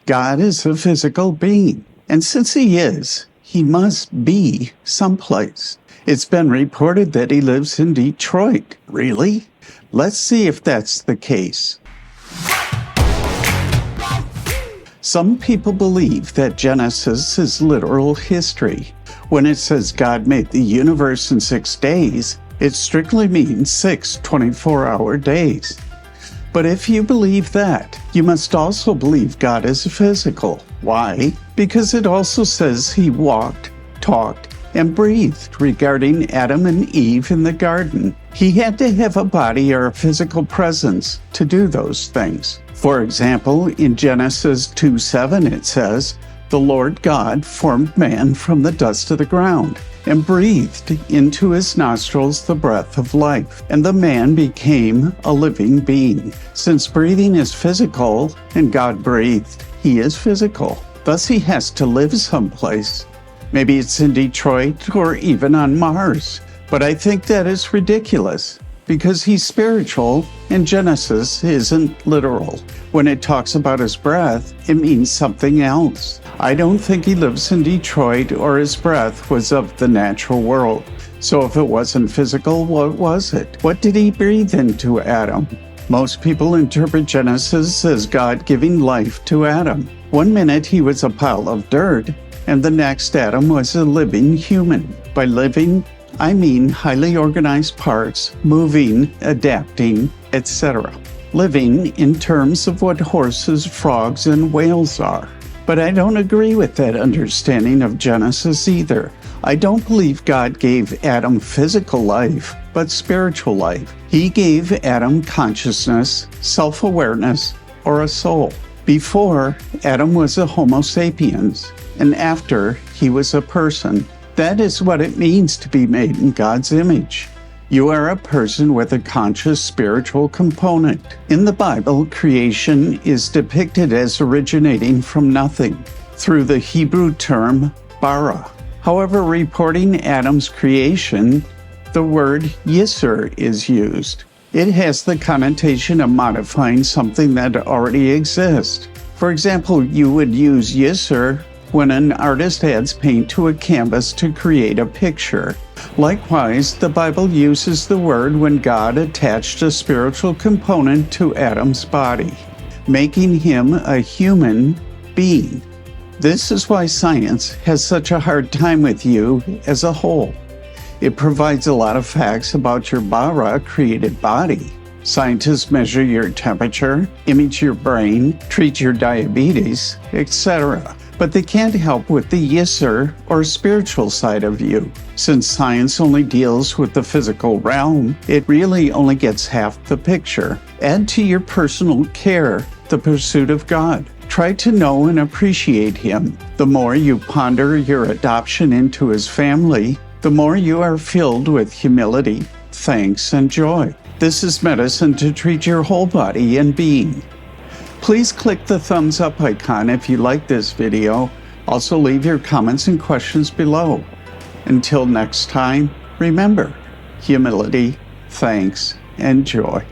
God is a physical being, and since he is, he must be someplace. It's been reported that he lives in Detroit. Really? Let's see if that's the case. Some people believe that Genesis is literal history. When it says God made the universe in 6 days, it strictly means 6 24-hour days. But if you believe that, you must also believe God is physical. Why? Because it also says he walked, talked, and breathed regarding Adam and Eve in the garden. He had to have a body or a physical presence to do those things. For example, in Genesis 2:7 it says, "The Lord God formed man from the dust of the ground, and breathed into his nostrils the breath of life, and the man became a living being." Since breathing is physical, and God breathed, he is physical. Thus he has to live someplace. Maybe it's in Detroit or even on Mars. But I think that is ridiculous, because he's spiritual and Genesis isn't literal. When it talks about his breath, it means something else. I don't think he lives in Detroit or his breath was of the natural world. So if it wasn't physical, what was it? What did he breathe into Adam? Most people interpret Genesis as God giving life to Adam. One minute he was a pile of dirt, and the next Adam was a living human. By living, I mean highly organized parts, moving, adapting, etc. Living in terms of what horses, frogs, and whales are. But I don't agree with that understanding of Genesis either. I don't believe God gave Adam physical life, but spiritual life. He gave Adam consciousness, self-awareness, or a soul. Before, Adam was a Homo sapiens, and after, he was a person. That is what it means to be made in God's image. You are a person with a conscious spiritual component. In the Bible, creation is depicted as originating from nothing through the Hebrew term bara. However, reporting Adam's creation, the word Yer is used. It has the connotation of modifying something that already exists. For example, you would use Yer when an artist adds paint to a canvas to create a picture. Likewise, the Bible uses the word when God attached a spiritual component to Adam's body, making him a human being. This is why science has such a hard time with you as a whole. It provides a lot of facts about your bara created body. Scientists measure your temperature, image your brain, treat your diabetes, etc. But they can't help with the Yer or spiritual side of you. Since science only deals with the physical realm, it really only gets half the picture. Add to your personal care the pursuit of God. Try to know and appreciate him. The more you ponder your adoption into his family, the more you are filled with humility, thanks, and joy. This is medicine to treat your whole body and being. Please click the thumbs up icon if you like this video. Also leave your comments and questions below. Until next time, remember, humility, thanks, and joy.